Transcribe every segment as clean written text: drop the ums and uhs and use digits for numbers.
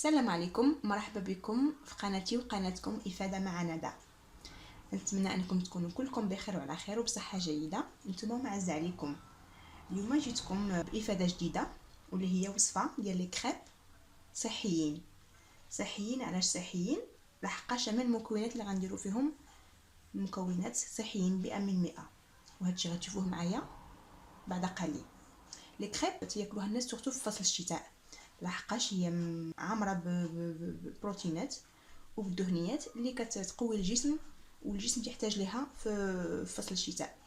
السلام عليكم، مرحبا بكم في قناتي وقناتكم إفادة مع ندى. نتمنى انكم تكونوا كلكم بخير وعلى خير وبصحه جيده. نتوما معز عليكم. اليوم جيتكم بإفادة جديده واللي هي وصفه ديال لي كريب صحيين. علاش صحيين؟ لحقاش من المكونات اللي غنديروا فيهم مكونات صحيين 100%، وهادشي غتشوفوه معايا بعد قليل. لي كريب تياكلوها الناس سورتو في فصل الشتاء، لحقاش هي عامره بالبروتينات وبالدهنيات اللي كتقوي الجسم، والجسم يحتاج لها في فصل الشتاء.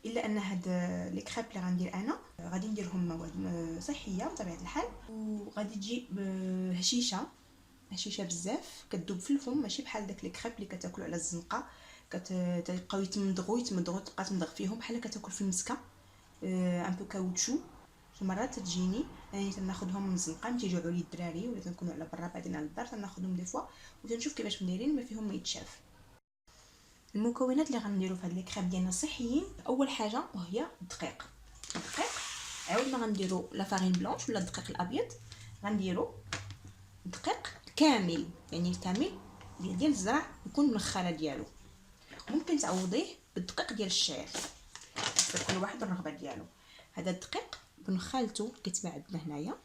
الا ان هاد لي كريب اللي غندير انا غادي نديرهم مواد صحيه بطبيعه الحال، وغادي تجي هشيشه بزاف كتذوب في الفم، ماشي بحال داك لي كريب اللي كتاكلوا على الزنقه كتبقاو يتمضغوا تبقى تمضغ فيهم بحال كتاكل في المسكه ان بو كاوتشو. شي مرات تجيني يعني تناخذهم من الزنقه تيجيو لي الدراري ولا تنكونوا على برا بعدين على الدار تناخذهم دي فوا وتنشوف كيفاش مدايرين ما فيهم ما يتشاف. المكونات اللي غنديروا في هاد لي كريب ديالنا صحيين، اول حاجه وهي الدقيق. عاود ما غنديروا لا فارين بلونش ولا الدقيق الابيض، غنديروا دقيق كامل، يعني الكامل ديال الزرع يكون منخله ديالو. ممكن تعوضيه بالدقيق ديال الشعير، كل واحد الرغبه ديالو. هذا الدقيق بنخالته كيتباع عندنا هنايا،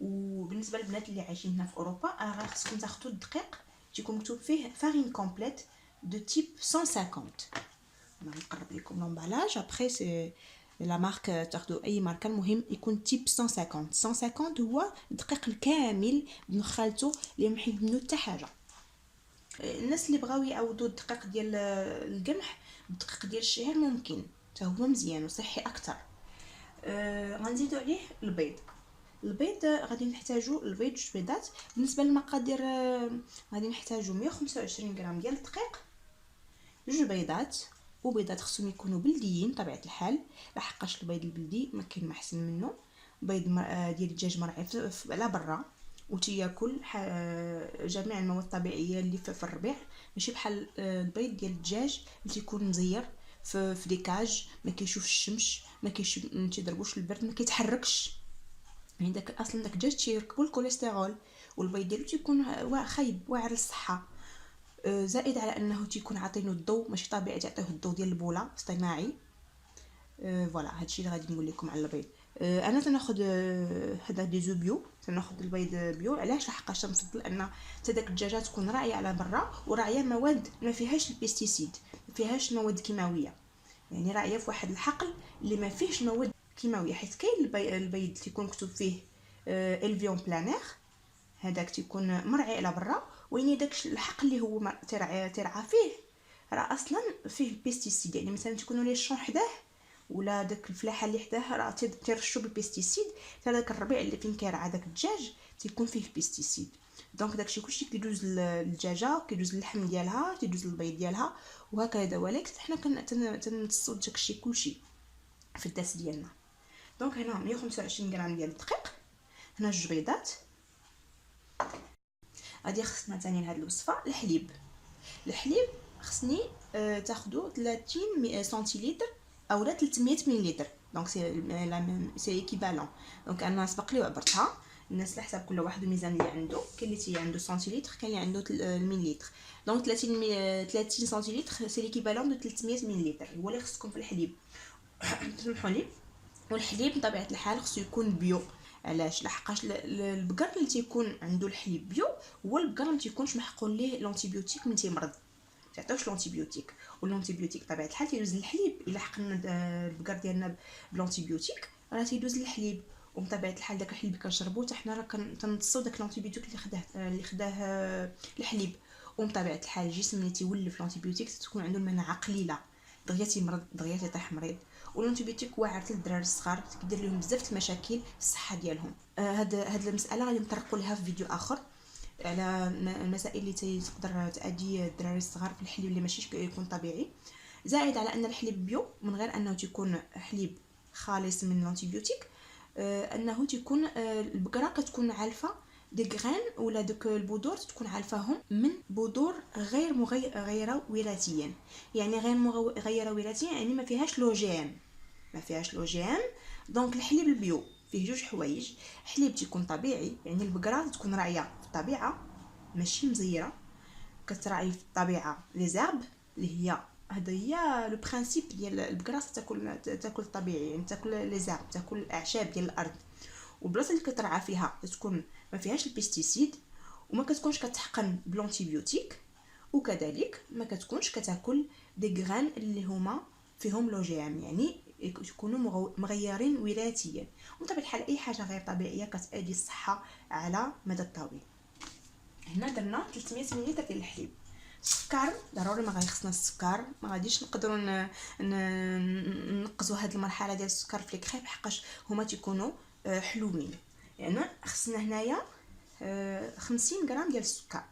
وبالنسبه للبنات اللي عايشين هنا في اوروبا راه خصكم تاخذوا الدقيق تيكون مكتوب فيه فارين كومبليت دو تيب 150. انا نقرب لكم لومبالاج ابري سي لا مارك، تاخذوا اي ماركه المهم يكون تيب 150 هو الدقيق الكامل بنخالته اللي ما يحيد منه حتى حاجه. الناس اللي بغاو يعوضوا الدقيق ديال القمح بالدقيق ديال الشعير ممكن حتى هو مزيان وصحي اكثر. غنزيدوا عليه البيض غادي نحتاجوا البيض 2 بيضات. بالنسبه للمقادير غادي نحتاجوا 125 غرام ديال الدقيق، 2 بيضات، وبيضات خصهم يكونوا بلديين بطبيعه الحال، لحقاش البيض البلدي ما كاين ما احسن منه. بيض ديال الدجاج مرعي على برا وتياكل جميع المواد الطبيعيه اللي في الربيع، ماشي بحال البيض ديال الدجاج اللي تيكون مزير في ديكاج، ما كيشوفش الشمس، ما تيضربوش البرد، ما كيتحركش. يعني داك اصلا داك الدجاج تيركبوا الكوليسترول، والبيض ديالو تيكون خايب واعر للصحه. زائد على انه تيكون عاطينو الضوء ماشي طبيعي، تعطيوه الضوء ديال البوله اصطناعي. فوالا هادشي اللي غادي نقول لكم على البيض. انا تناخذ هذا دي زو بيو، تناخذ البيض بيو. علاش؟ لحقاش تنفضل ان حتى داك الدجاجه تكون راعيه على برا وراعيه مواد ما فيهاش البيستيسيد، ما فيهاش المواد الكيماويه، يعني راعيه في واحد الحقل اللي ما فيهش المواد الكيماويه. حيت كاين البيض تيكون مكتوب فيه الفيون بلانير، هذاك تيكون مرعي على برا، وين داك الحقل اللي هو ترعى فيه راه اصلا فيه البيستيسيد. يعني مثلا تكونوا لي الشون حداه ولا داك الفلاحه اللي حداه راه تيرشوا بالبيستيسيد، حتى داك الربيع اللي فين كيرعى داك الدجاج تيكون فيه البيستيسيد. دونك داكشي كلشي كيدوز للدجاجه، كيدوز للحم ديالها، كيدوز للبيض ديالها وهكذا. ولكن حنا تنتصو داكشي كلشي في الداس ديالنا. دونك هنا 125 غرام ديال الدقيق، هنا 2 بيضات. غادي خصنا ثاني لهاد الوصفه الحليب خصني تاخذوا 30 سنتيلتر او 300 ملل. دونك سي ايكيفالون. دونك انا سبق لي وعبرتها. الناس على حساب كل واحد الميزان اللي عنده، كاين اللي تي عنده سنتيلتر، كاين اللي عنده المليلتر. دونك 30 سنتيلتر سي ايكيفالون دو 300 ملل هو اللي خصكم في الحليب. سمحوا لي. والحليب بطبيعه الحال خصو يكون بيو. علاش؟ لحقاش البقر اللي تيكون عنده الحليب بيو هو البقر اللي ما تيكونش محقون ليه لونتيبيوتيك من تيمرض، تعطيوش لونتيبيوتيك. واللونتيبيوتيك بطبيعه الحال تيدوز للحليب. الا حقنا البقر ديالنا بلونتيبيوتيك راه تيدوز للحليب، وبطبيعه الحال داك الحليب كنشربو حتى حنا راه كنتصو داك لونتيبيوتيك اللي خداه الحليب. وبطبيعه الحال الجسم اللي تيولف لونتيبيوتيك تكون عنده المناعه قليله، دغيا تيمرض، دغيا تيطيح مريض. والانتيبيوتيك واعر للدراري الصغار، كيدير لهم بزاف المشاكل في الصحه ديالهم. هاد المساله غادي نطرقوا لها في فيديو اخر على المسائل اللي تقدر تادي الدراري الصغار في الحليب اللي ماشي يكون طبيعي. زائد على ان الحليب بيو من غير انه تكون حليب خالص من الانتيبيوتيك، انه تكون البقره كتكون عالفه دي غران ولا دوك البذور تكون عالفاهم من بذور غير مغيره وراثيا. يعني غير مغيره وراثيا يعني ما فيهاش لو جي ام. دونك الحليب البيو فيه جوج حوايج. حليب تيكون طبيعي، يعني البقره تكون راعيه في الطبيعه ماشي مزيره، كتراعي في الطبيعه لي زارب اللي هي هذا هي لو برينسيپ ديال البقره، تاكل طبيعي، يعني تاكل لي زارب، تاكل الاعشاب ديال الارض. والبلاصه اللي كترعى فيها تكون ما فيهاش البيستيسيد، وما كتكونش كتحقن بلونتيبيوتيك، وكذلك ما كتكونش كتاكل دي غران اللي هما فيهم لو جي ام، يعني يكونوا مغيرين وراثيا. وبطبيعه الحال اي حاجه غير طبيعيه كتأدي الصحه على مدى الطويل. هنا درنا 300 ملل ديال الحليب. السكر ضروري ما غيخصنا السكر، ما غاديش نقدروا ننقصوا هذه المرحله ديال السكر في الكريب حقاش هما تيكونوا حلوين. يعني خصنا هنايا 50 غرام ديال السكر،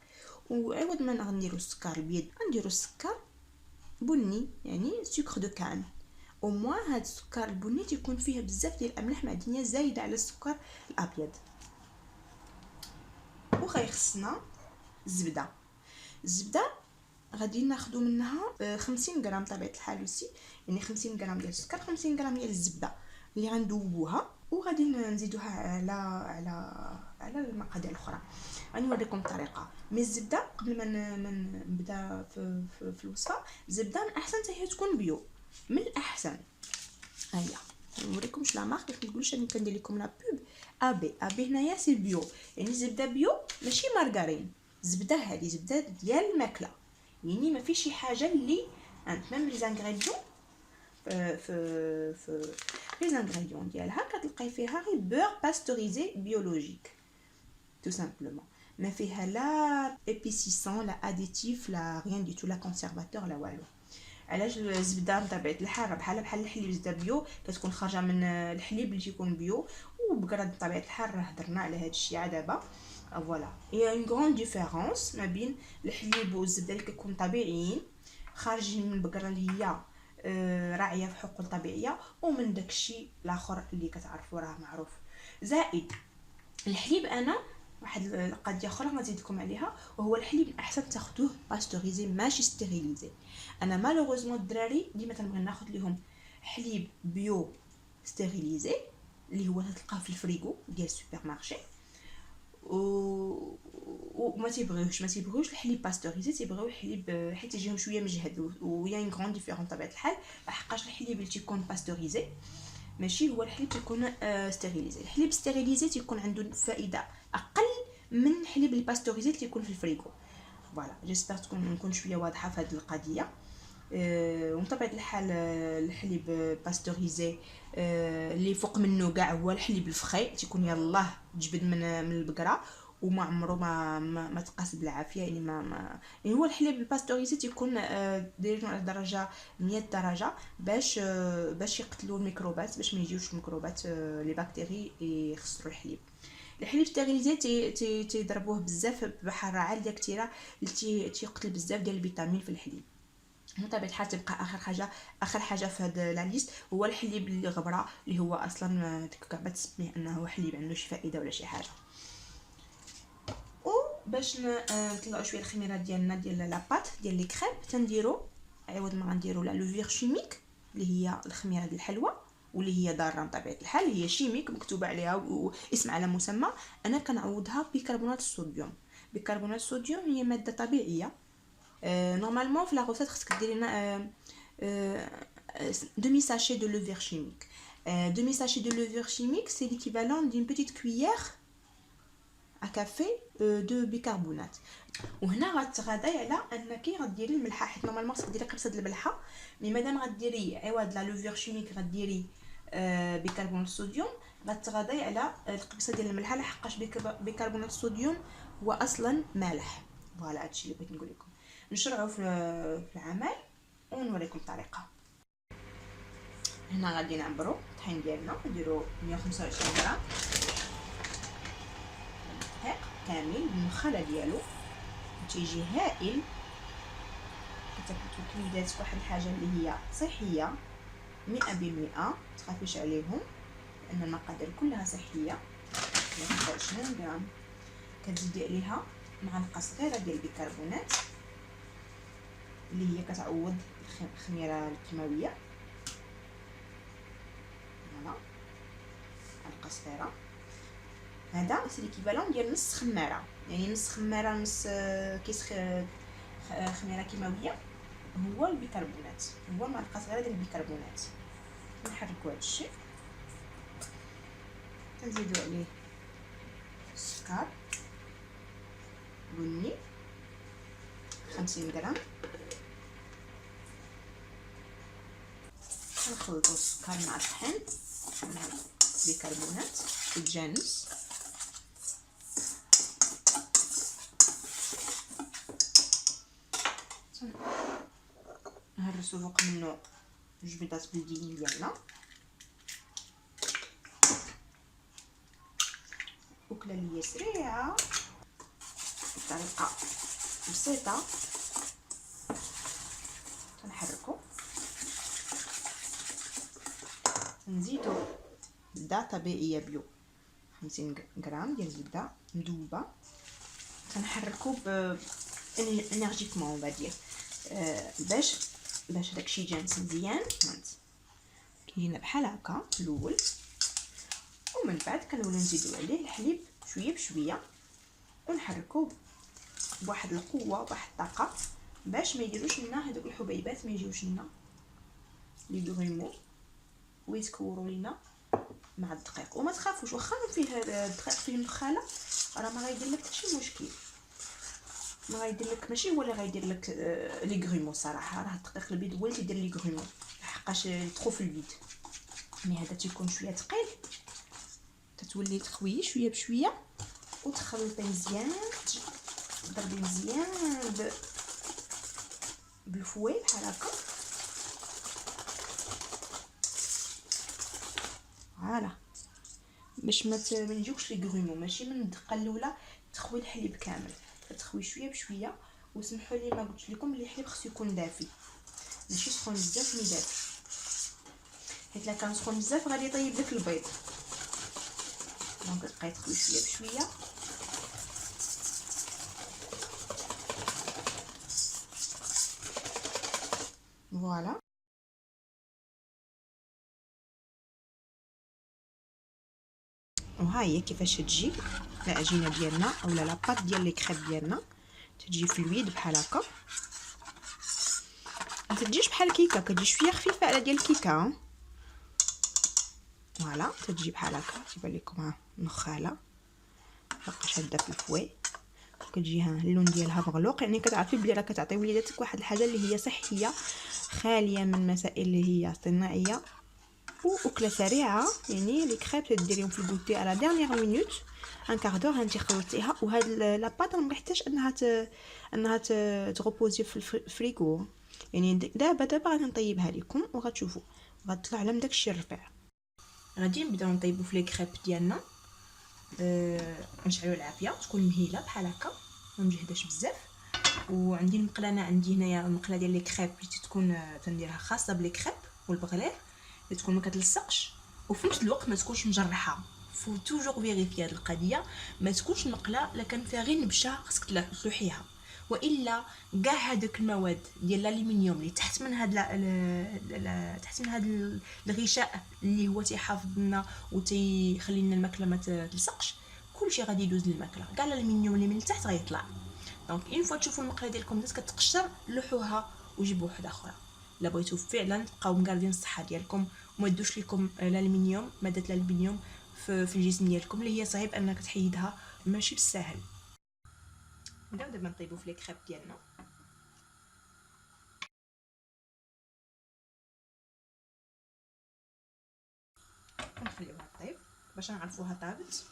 وعوض ما غنديروا السكر البيض غنديروا السكر بني، يعني سكر دو كان. او موان هاد السكر البني تيكون فيه بزاف ديال الاملاح معدنيه زايده على السكر الابيض. وغيخصنا الزبده غادي ناخذوا منها 50 غرام طبيعه الحال وسي، يعني 50 غرام ديال السكر، 50 غرام ديال الزبده اللي غندوبوها، وغادي نزيدوها على المقادير الاخرى. غنوريكم الطريقه. مي الزبده قبل ما نبدا في الوصفه، الزبده من احسن حتى هي تكون بيو، من الاحسن. هيا نوريكم لا مارك، باش ما تقولوش اني كندير لكم لا بوب. ابي هنايا سي بيو، يعني زبده بيو ماشي مارغرين. زبده هذه زبده ديال الماكله، يعني ما فيش شي حاجه اللي ميم لي زانغريديون في لي زانغريديون ديالها كتلقاي فيها غير بور باستوريزي بيولوجيك tout simplement. ما فيها لا ابيسيسون لا اديتيف لا ريان دي تو لا كونسيرفاتور لا والو. علاش الزبده بطبيعه الحال بحال الحليب زبده بيو كتكون خارجه من الحليب اللي تيكون بيو، وبقره بطبيعه الحال راه هضرنا على هذا الشيء عاد دابا. فوالا هي اون غران ديفيرونس ما بين الحليب والزبده اللي كيكون طبيعيين خارجين من البقره اللي هي راعيه في حقول طبيعيه، ومن داكشي الاخر اللي كتعرفوا راه معروف. زائد الحليب، انا واحد القضيه اخرى غنزيدكم عليها، وهو الحليب احسن تاخذوه باستوريزي ماشي ستيريليزي. انا مالوغوزمون الدراري ديما تنبغي ناخذ لهم حليب بيو ستيريليزي اللي هو تلقاه في الفريغو ديال السوبر مارشي، وما تيبغيوش الحليب باستوريزي، تيبغيو الحليب حيت يجيهم شويه مجهد. ويا اون غران ديفيرون طبيعه الحال، لحقاش الحليب اللي تيكون باستوريزي ماشي هو الحليب تيكون ستيريليزي. الحليب ستيريليزي تيكون عنده فائده اقل من الحليب اللي باستوريزي اللي تيكون في الفريغو. فوالا جيسبر نكون شويه واضحه في هذه القضيه. وبطبيعه الحال الحليب باستوريزي اللي فوق منه كاع هو الحليب الفخي، تيكون يلاه تجبد من البقره وما عمره ما تقاس بالعافيه، يعني يعني هو الحليب الباستوريزي تيكون دايرين على درجه 100 درجه باش يقتلوا الميكروبات، باش ما يجيوش الميكروبات لي بكتيري يخسروا الحليب. الحليب ستيريليزي تيضربوه بزاف بحراره عاليه كثيره اللي تيقتل بزاف ديال الفيتامين في الحليب. بطبيعه الحال تبقى اخر حاجه في هذا لا ليست هو الحليب اللي غبره، اللي هو اصلا كاع ما تسميه انه حليب عنده شي فائده ولا شي حاجه. باش نطلعوا شويه الخميره ديالنا ديال لاباط ديال لي كريب، تنديروا عوض ما غنديروا لا لوفير شيميك اللي هي الخميره ديال الحلوى واللي هي ضاره بطبيعه الحال، هي شيميك مكتوبه عليها واسم على مسمى. انا كنعوضها بيكربونات الصوديوم. بيكربونات الصوديوم هي ماده طبيعيه. نورمالمون في لا روسيت خصك ديري لنا demi sachet de levure chimique. Demi sachet de levure chimique, c'est l'équivalent d'une petite cuillère à café de bicarbonate. وهنا غتغاداي على انك غديري الملحه، حيت نورمالمون خصك ديري قبصه الملحه، مي مادام غديري عوض لا لوفور شيميك غديري بيكربونات الصوديوم، غتغاداي على القبصه ديال الملحه لحقاش بيكربونات الصوديوم هو اصلا مالح. فوالا هادشي اللي بغيت نقول لكم. نشرعوا في العمل ونوريكم الطريقه. هنا غادي نعبروا الطحين ديالنا، نديروا 125 غرام دقيق كامل بالمخله ديالو، تيجي هائل. كتاكلوا الوليدات واحد الحاجه اللي هي صحيه 100%، تخافيش عليهم لان المقادير كلها صحيه. 125 غرام. كتزيدي عليها معلقه صغيره ديال البيكربونات اللي هي كتعوض الخميره الكيماويه. فوالا معلقه صغيره. هذا سي ليكيفالون ديال نص خماره، يعني نص خماره نص كيس خميره كيماويه هو البيكربونات، هو معلقه صغيره ديال البيكربونات. نحركوا هذا الشيء، كنزيدوا عليه السكر بني 50 غرام. كنخلطوا السكر مع الطحين مع البيكربونات يتجانس. نهرسوا فوق منه جوج بيضات بلديين ديالنا. وكله اللي هي سريعه بطريقه بسيطه. كنحركوا، نزيدوا زبده طبيعيه بيو 50 غرام ديال الزبده مذوبه. كنحركوا انرجيكمون غادي باش داكشي يجانس مزيان. هانت كيجينا بحال هكا في الاول، ومن بعد كنوليو نزيدوا عليه الحليب شويه بشويه ونحركوه بواحد القوه بواحد الطاقه باش ما يديروش لنا هذوك الحبيبات، ما يجيوش لنا لي غريمو ويتكوروا لينا مع الدقيق. وما تخافوش واخا فيه الدقيق فيه نخاله، راه ما غايدير لك حتى شي مشكل، ما غايدير لك، ماشي هو اللي غايدير لك لي غريمو صراحه، راه الدقيق البيض هو اللي تيدير لي غريمو لحقاش ترو في البيض. مي هذا تيكون شويه ثقيل، تتولي تخوي شويه بشويه وتخلطي مزيان، تضربي مزيان بالفوي بحال هكا. فوالا باش ما يجيوش لي غريمو، ماشي من الدقه الاولى تخوي الحليب كامل، كتخوي شويه بشويه. وسمحوا لي ما قلت لكم بلي الحليب خصو يكون دافي، ماشي سخون بزاف مي دافي، حيت لا كان سخون بزاف غادي يطيب لك البيض. دونك تبقاي تخوي شويه بشويه. فوالا وها هي كيفاش تجي العجينه ديالنا اولا لاباط ديال لي كريب ديالنا. تجي فلويد بحال هكا، ما تجيش بحال الكيكه، كتجي شويه خفيفه على ديال الكيكه. فوالا تجي بحال هكا، تيبان لكم ها نخاله باقا شاده في الفوي، كتجي ها اللون ديالها مغلوق، يعني كتعرفي بلي راه كتعطي وليداتك واحد الحاجه اللي هي صحيه خاليه من مسائل اللي هي صناعيه واكله سريعه. يعني لي كريب تديريهم في البوتي على ديرنيير مينوت ان كاردور هانتي خلطتيها. وهاد لاباط ما محتاجش انها تغوبوزي في الفريغو. يعني دابا غادي نطيبها لكم وغتشوفوا غتطلع على داكشي الرفيع. غادي نبداو نطيبوا في لي كريب ديالنا. نشعلوا العافيه تكون مهيله بحال هكا، ما مجهداش بزاف. وعندي المقله، انا عندي هنايا المقله ديال لي كريب اللي تكون تنديرها خاصه بلي كريب والبغلير، اللي تكون ما كتلصقش وفي نفس الوقت ما تكونش مجرحه. فو توجور فيريفي هاد القضيه، ما تكونش المقله لا كان فيها غير نبشه خصك تلوحيها، والا كاع هذوك المواد ديال الالومنيوم اللي تحت من هاد تحت من هاد الغشاء اللي هو تيحافظ لنا وتيخلي لنا الماكله ما تلصقش، كلشي غادي يدوز للماكله، كاع الالومنيوم اللي من التحت غيطلع. دونك اون فوا تشوفوا المقله ديالكم بدات كتقشر لوحوها وجيبوا وحده اخرى. لا بغيتو فعلا تبقاو مقادين الصحه ديالكم وما يدوش لكم الالومنيوم، ماده الالومنيوم في الجسم ديالكم اللي هي صعيب انك تحيدها، ماشي بالساهل. نبداو دابا نطيبوا في لي كريب ديالنا. كنخليوها طيب باش نعرفوها طابت.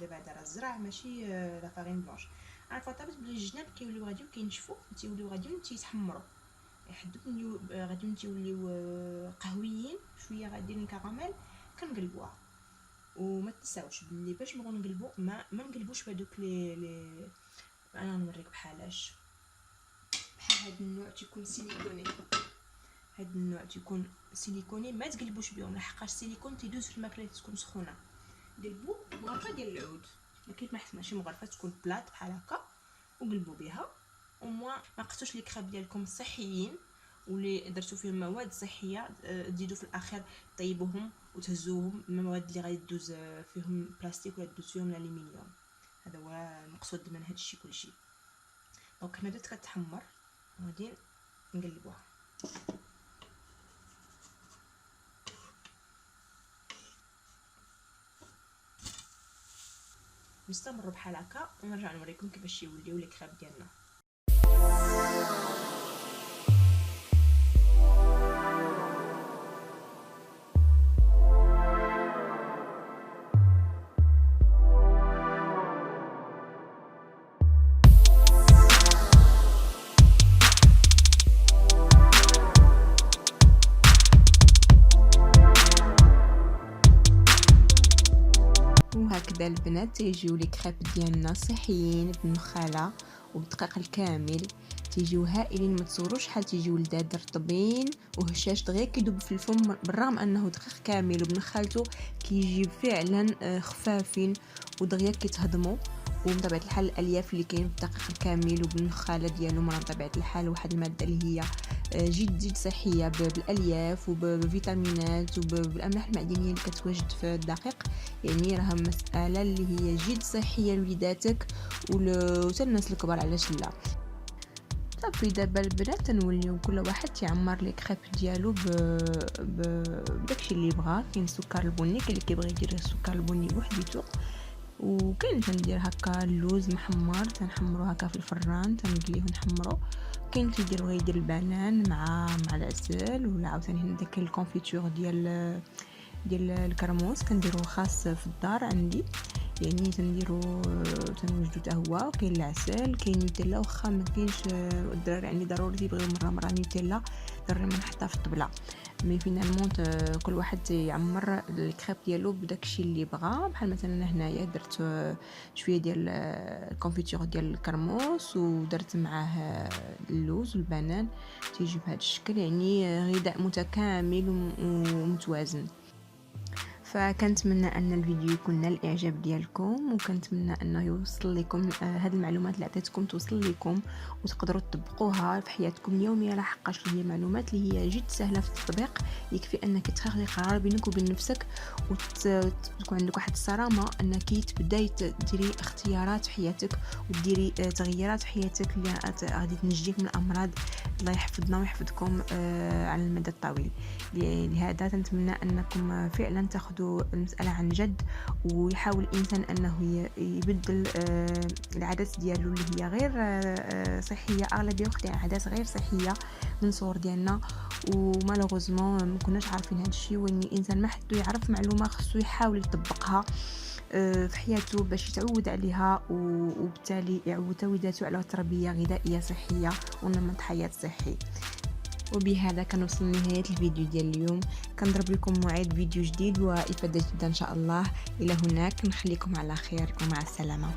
دابا هذا راه الزرع ماشي لا فارين بلونش. عارفه طابت بلي الجناب كيوليو غاديو كينشفوا، تيوليو غاديو تيتحمروا، يحدو غادي تيوليو قهويين شويه، غاديين الكراميل. كنقلبوها وما تنساوش بلي باش نبغوا نقلبوا ما نقلبوش بهذوك لي انا نوريك بحال هاد النوع تيكون سيليكوني. هاد النوع تيكون سيليكوني ما تقلبوش بهم، لحقاش السيليكون تيدوز في الماكله اللي تكون سخونه. قلبوا مغرفه ديال العود، ما كيف ما ماشي مغرفه، تكون بلاط بحال هكا وقلبوا بها وما ناقصوش لي كريب ديالكم صحيين واللي درتو فيهم مواد صحيه تزيدوا في الاخير طيبوهم وتهزوهم المواد اللي غادي تدوز فيهم بلاستيك ولا تدوز فيهم الالومنيوم. هذا هو المقصود من هذا الشيء كلشي. دونك هنا بدات كتحمر غادي نقلبوها. نستمروا بحال هكا ونرجع نوريكم كيفاش يوليو لي كريب ديالنا. وهكذا البنات تيجيو لي كريب ديالنا صحيين بالنخاله وبالدقيق الكامل، تيجيو هائلين. ما تصوروش شحال تيجيو لذاذ رطبين وهشاش دغيا كيدوب في الفم، بالرغم انه دقيق كامل وبنخالته كيجي فعلا خفافين ودغيا كيتهضموا. وبطبيعه الحال الالياف اللي كاين في الدقيق الكامل وبالنخاله ديالو راه بطبيعه الحال واحد الماده اللي هي جد صحيه بالالياف وبفيتامينات وبالاملاح المعدنيه اللي كتواجد في الدقيق. يعني راه مساله اللي هي جد صحيه لوليداتك وحتى الناس الكبار، علاش لا. صافي دابا البنات تنوليو كل واحد يعمر لي كريب ديالو بداكشي اللي بغا. كاين السكر البني، كاين اللي كيبغي يدير السكر البني بوحديتو، وكاين تندير هكا اللوز محمر تنحمرو هكا في الفران تنقليه ونحمرو. كاين اللي يدير بغا يدير البنان مع العسل، ولا عاوتاني هنا داك الكونفيتور ديال الكرموس كنديروه خاص في الدار عندي، يعني تنوجدو حتى هو. كاين العسل، كاين نوتيلا، واخا ما كاينش الدراري عندي ضروري تيبغيو مره نوتيلا ضروري ما نحطها في الطبله. مي فينالمون كل واحد يعمر الكريب ديالو بداكشي اللي بغا. بحال مثلا هنايا درت شويه ديال الكونفيتور ديال الكرموس ودرت معاه اللوز والبنان، تيجي بهذا الشكل، يعني غذاء متكامل ومتوازن. فكنتمنى ان الفيديو يكون نال الاعجاب ديالكم، وكنتمنى انه يوصل لكم هذه المعلومات اللي عطيتكم توصل لكم وتقدروا تطبقوها في حياتكم اليوميه، لحقاش هي معلومات اللي هي جد سهله في التطبيق. يكفي انك تاخذي قرار بينك وبين نفسك وتكون عندك واحد الصرامه انك تبداي ديري اختيارات في حياتك وديري تغييرات في حياتك اللي غادي تنجيك من الامراض. الله يحفظنا ويحفظكم على المدى الطويل. لهذا نتمنى انكم فعلا تاخذوا المساله عن جد، ويحاول الانسان انه يبدل العادات ديالو اللي هي غير صحيه. اغلبيه وقت عادات غير صحيه من صور ديالنا، ومالوغوزمون ما كناش عارفين هذا الشيء. وان الانسان ما حدو يعرف معلومه خصو يحاول يطبقها في حياته باش يتعود عليها، وبالتالي يعود وليداته على تربيه غذائيه صحيه ونمط حياه صحي. وبهذا كنوصل لنهايه الفيديو ديال اليوم. كنضرب لكم موعد فيديو جديد وافاده جديده ان شاء الله. الى هناك نخليكم على خير ومع السلامه.